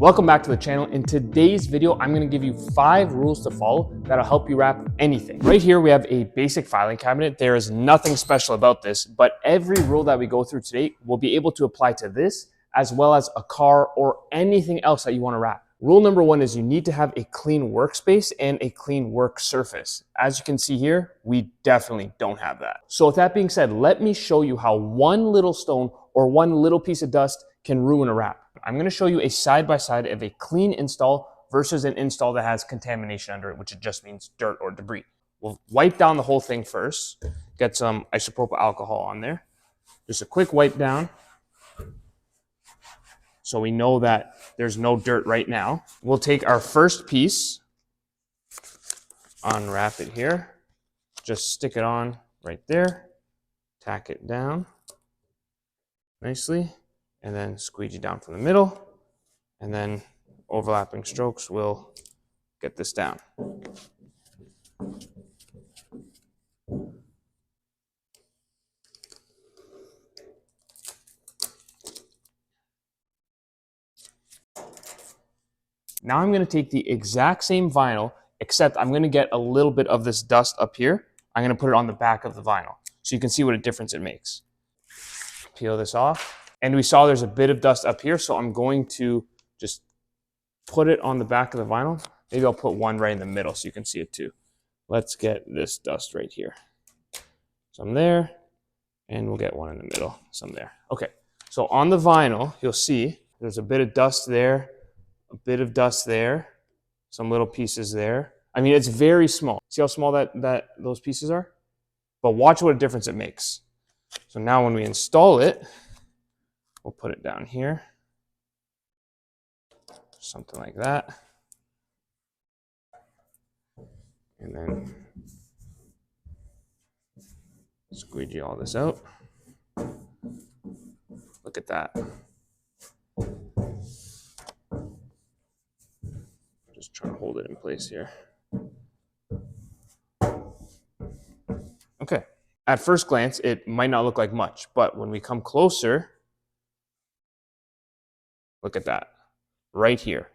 Welcome back to the channel. In today's video, I'm going to give you 5 rules to follow that'll help you wrap anything. Right here, we have a basic filing cabinet. There is nothing special about this, but every rule that we go through today will be able to apply to this as well as a car or anything else that you want to wrap. Rule number 1 is you need to have a clean workspace and a clean work surface. As you can see here, we definitely don't have that. So with that being said, let me show you how one little stone or one little piece of dust can ruin a wrap. I'm going to show you a side-by-side of a clean install versus an install that has contamination under it, which just means dirt or debris. We'll wipe down the whole thing first, get some isopropyl alcohol on there. Just a quick wipe down so we know that there's no dirt right now. We'll take our first piece, unwrap it here, just stick it on right there, tack it down nicely, and then squeegee down from the middle, and then overlapping strokes will get this down. Now I'm going to take the exact same vinyl, except I'm going to get a little bit of this dust up here. I'm going to put it on the back of the vinyl so you can see what a difference it makes. Peel this off. And we saw there's a bit of dust up here, so I'm going to just put it on the back of the vinyl. Maybe I'll put one right in the middle so you can see it too. Let's get this dust right here. Some there, and we'll get one in the middle, some there. Okay, so on the vinyl, you'll see there's a bit of dust there, a bit of dust there, some little pieces there. I mean, it's very small. See how small that those pieces are? But watch what a difference it makes. So now when we install it, we'll put it down here, something like that. And then squeegee all this out. Look at that. Just trying to hold it in place here. Okay. At first glance, it might not look like much, but when we come closer, look at that. Right here.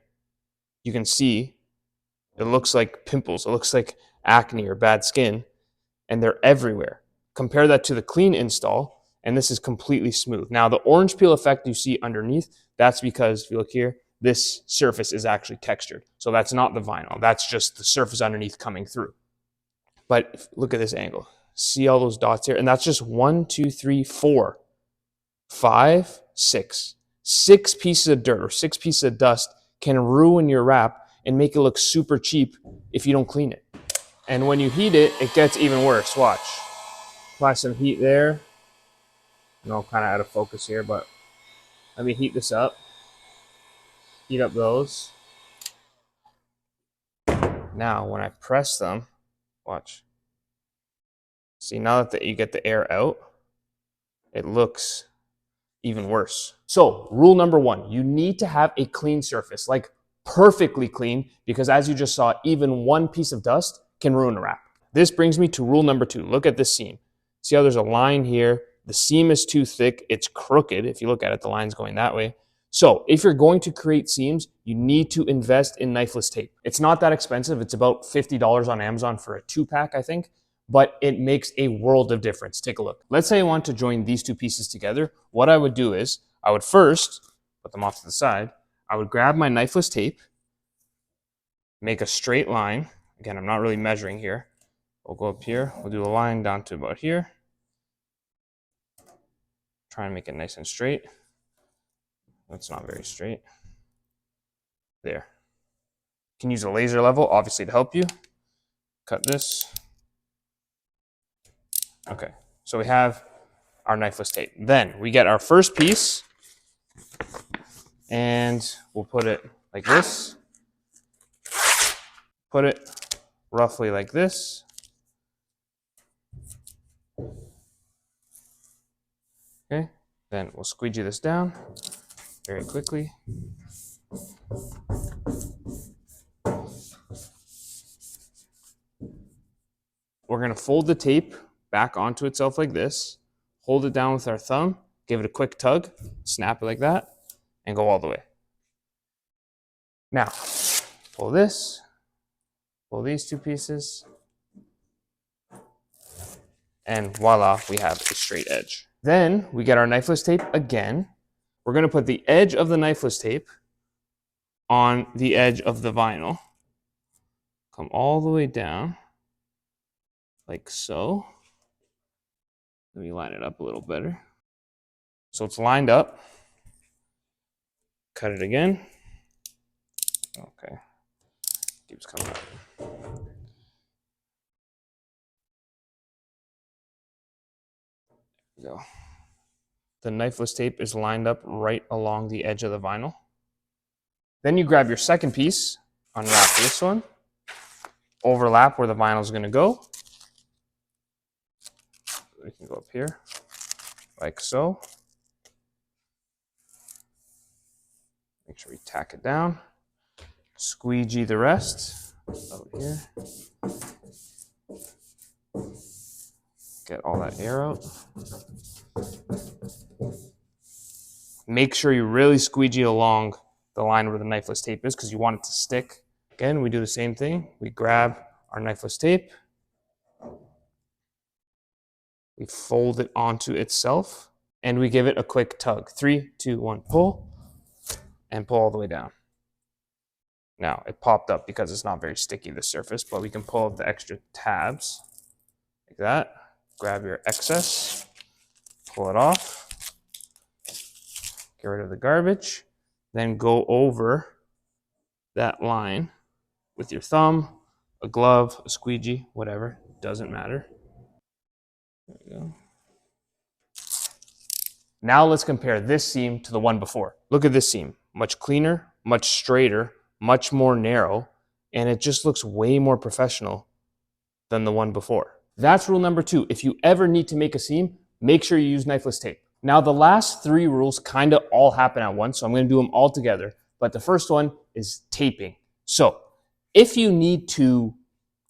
You can see it looks like pimples. It looks like acne or bad skin, and they're everywhere. Compare that to the clean install, and this is completely smooth. Now, the orange peel effect you see underneath, that's because, if you look here, this surface is actually textured. So that's not the vinyl. That's just the surface underneath coming through. But look at this angle. See all those dots here? And that's just 1, 2, 3, 4, 5, 6. 6 pieces of dirt or 6 pieces of dust can ruin your wrap and make it look super cheap if you don't clean it. And when you heat it, it gets even worse. Watch. Apply some heat there. I know I'm kind of out of focus here, but let me heat this up. Heat up those. Now, when I press them, watch. See, now that you get the air out, it looks even worse. So, rule number 1, you need to have a clean surface, like perfectly clean, because as you just saw, even one piece of dust can ruin a wrap. This brings me to rule number 2. Look at this seam. See how there's a line here? The seam is too thick. It's crooked. If you look at it, the line's going that way. So if you're going to create seams, you need to invest in knifeless tape. It's not that expensive. It's about $50 on Amazon for a 2-pack, I think. But it makes a world of difference. Take a look. Let's say I want to join these 2 pieces together. What I would do is, I would first put them off to the side. I would grab my knifeless tape, make a straight line. Again, I'm not really measuring here. We'll go up here. We'll do a line down to about here. Try and make it nice and straight. That's not very straight. There. You can use a laser level, obviously, to help you. Cut this. Okay, so we have our knifeless tape. Then we get our first piece, and we'll put it like this. Put it roughly like this. Okay, then we'll squeegee this down very quickly. We're going to fold the tape back onto itself like this, hold it down with our thumb, give it a quick tug, snap it like that, and go all the way. Now, pull this, pull these two pieces, and voila, we have a straight edge. Then we get our knifeless tape again. We're going to put the edge of the knifeless tape on the edge of the vinyl. Come all the way down, like so. Let me line it up a little better. So it's lined up. Cut it again. Okay. Keeps coming up. There we go. The knifeless tape is lined up right along the edge of the vinyl. Then you grab your second piece, unwrap this one, overlap where the vinyl is going to go. We can go up here, like so. Make sure we tack it down. Squeegee the rest out here. Get all that air out. Make sure you really squeegee along the line where the knifeless tape is because you want it to stick. Again, we do the same thing. We grab our knifeless tape. We fold it onto itself and we give it a quick tug. 3, 2, 1, pull, and pull all the way down. Now, it popped up because it's not very sticky, the surface, but we can pull out the extra tabs like that. Grab your excess, pull it off, get rid of the garbage, then go over that line with your thumb, a glove, a squeegee, whatever, doesn't matter. There we go. Now let's compare this seam to the one before. Look at this seam, much cleaner, much straighter, much more narrow, and it just looks way more professional than the one before. That's rule number 2. If you ever need to make a seam, make sure you use knifeless tape. Now the last 3 rules kind of all happen at once, so I'm going to do them all together. But the first one is taping. So if you need to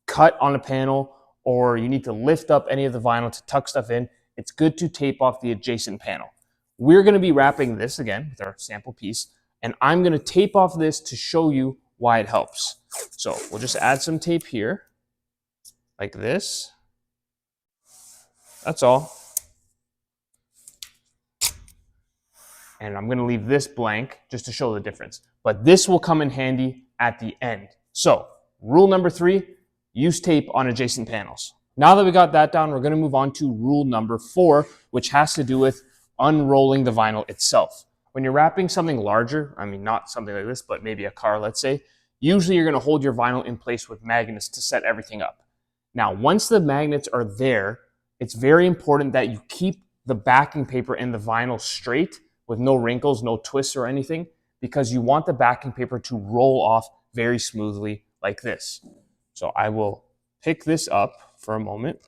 cut on a panel or you need to lift up any of the vinyl to tuck stuff in, it's good to tape off the adjacent panel. We're going to be wrapping this again with our sample piece, and I'm going to tape off this to show you why it helps. So we'll just add some tape here, like this. That's all. And I'm going to leave this blank just to show the difference. But this will come in handy at the end. So rule number 3, use tape on adjacent panels. Now that we got that down, we're going to move on to rule number 4, which has to do with unrolling the vinyl itself. When you're wrapping something larger, I mean not something like this, but maybe a car, let's say, usually you're going to hold your vinyl in place with magnets to set everything up. Now, once the magnets are there, it's very important that you keep the backing paper and the vinyl straight with no wrinkles, no twists or anything, because you want the backing paper to roll off very smoothly like this. So I will pick this up for a moment,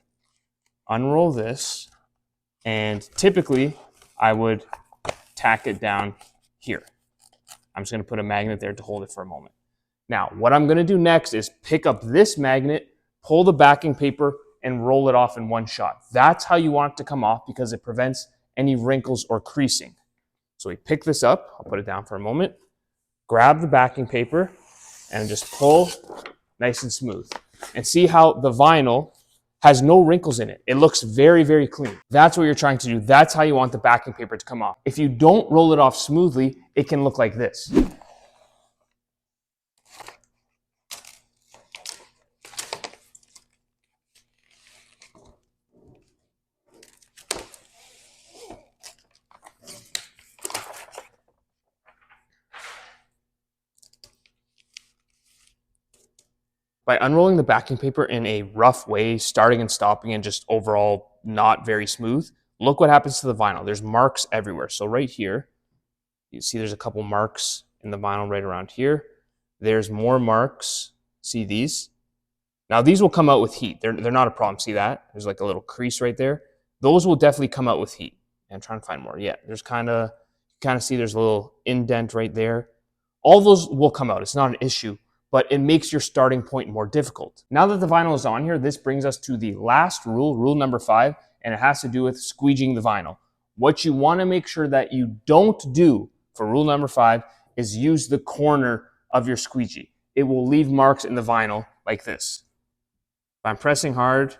unroll this, and typically I would tack it down here. I'm just going to put a magnet there to hold it for a moment. Now, what I'm going to do next is pick up this magnet, pull the backing paper, and roll it off in one shot. That's how you want it to come off because it prevents any wrinkles or creasing. So we pick this up, I'll put it down for a moment, grab the backing paper, and just pull nice and smooth. And see how the vinyl has no wrinkles in it. It looks very, very clean. That's what you're trying to do. That's how you want the backing paper to come off. If you don't roll it off smoothly, it can look like this. By unrolling the backing paper in a rough way, starting and stopping and just overall not very smooth, look what happens to the vinyl. There's marks everywhere. So right here, you see there's a couple marks in the vinyl right around here. There's more marks. See these? Now these will come out with heat. They're not a problem. See that? There's like a little crease right there. Those will definitely come out with heat. And I'm trying to find more. Yeah, there's kind of see there's a little indent right there. All those will come out. It's not an issue, but it makes your starting point more difficult. Now that the vinyl is on here, this brings us to the last rule, rule number 5, and it has to do with squeegeeing the vinyl. What you want to make sure that you don't do for rule number 5 is use the corner of your squeegee. It will leave marks in the vinyl like this. If I'm pressing hard,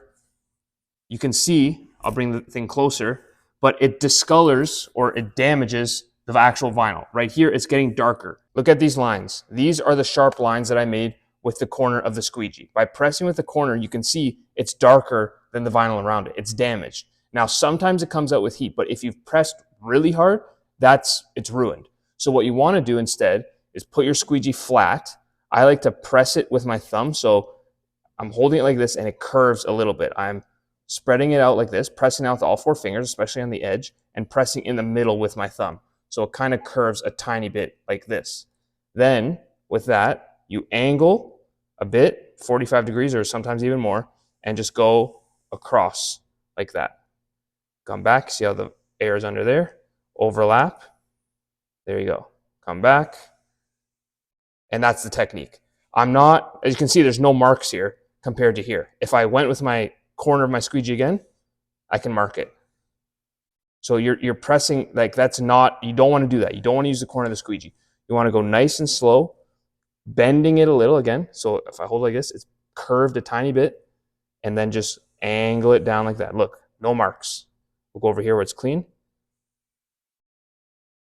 you can see, I'll bring the thing closer, but it discolors or it damages the actual vinyl. Right here, it's getting darker. Look at these lines. These are the sharp lines that I made with the corner of the squeegee. By pressing with the corner, you can see it's darker than the vinyl around it. It's damaged. Now, sometimes it comes out with heat, but if you've pressed really hard, it's ruined. So what you want to do instead is put your squeegee flat. I like to press it with my thumb, so I'm holding it like this and it curves a little bit. I'm spreading it out like this, pressing out with all 4 fingers, especially on the edge, and pressing in the middle with my thumb. So it kind of curves a tiny bit like this. Then with that, you angle a bit, 45 degrees or sometimes even more, and just go across like that. Come back, see how the air is under there? Overlap. There you go. Come back. And that's the technique. As you can see, there's no marks here compared to here. If I went with my corner of my squeegee again, I can mark it. So you're pressing, like you don't want to do that. You don't want to use the corner of the squeegee. You want to go nice and slow, bending it a little again. So if I hold like this, it's curved a tiny bit, and then just angle it down like that. Look, no marks. We'll go over here where it's clean.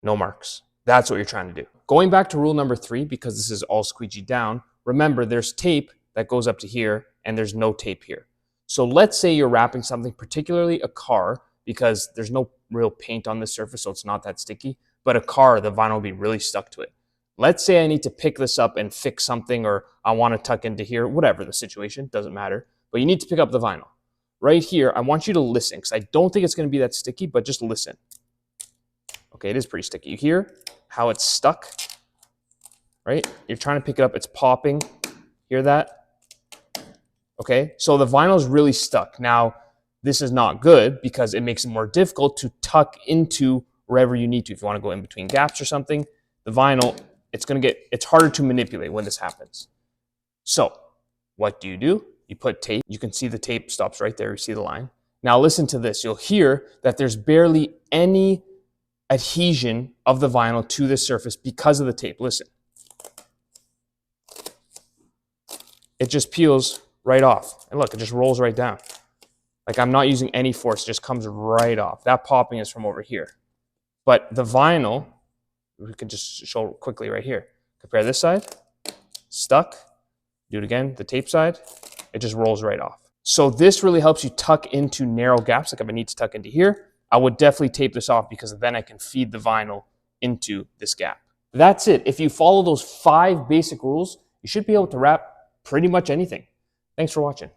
No marks. That's what you're trying to do. Going back to rule number 3, because this is all squeegee down, remember there's tape that goes up to here and there's no tape here. So let's say you're wrapping something, particularly a car, because there's no real paint on this surface, so it's not that sticky, but a car, the vinyl will be really stuck to it. Let's say I need to pick this up and fix something, or I want to tuck into here, whatever the situation, doesn't matter, but you need to pick up the vinyl. Right here, I want you to listen, because I don't think it's going to be that sticky, but just listen. Okay, it is pretty sticky. You hear how it's stuck, right? You're trying to pick it up, it's popping. Hear that? Okay, so the vinyl is really stuck. Now, this is not good because it makes it more difficult to tuck into wherever you need to. If you want to go in between gaps or something, the vinyl, it's harder to manipulate when this happens. So, what do? You put tape. You can see the tape stops right there. You see the line. Now listen to this. You'll hear that there's barely any adhesion of the vinyl to this surface because of the tape. Listen. It just peels right off. And look, it just rolls right down. Like I'm not using any force, it just comes right off. That popping is from over here. But the vinyl, we can just show quickly right here. Compare this side, stuck. Do it again, the tape side, it just rolls right off. So this really helps you tuck into narrow gaps. Like if I need to tuck into here, I would definitely tape this off because then I can feed the vinyl into this gap. That's it. If you follow those 5 basic rules, you should be able to wrap pretty much anything. Thanks for watching.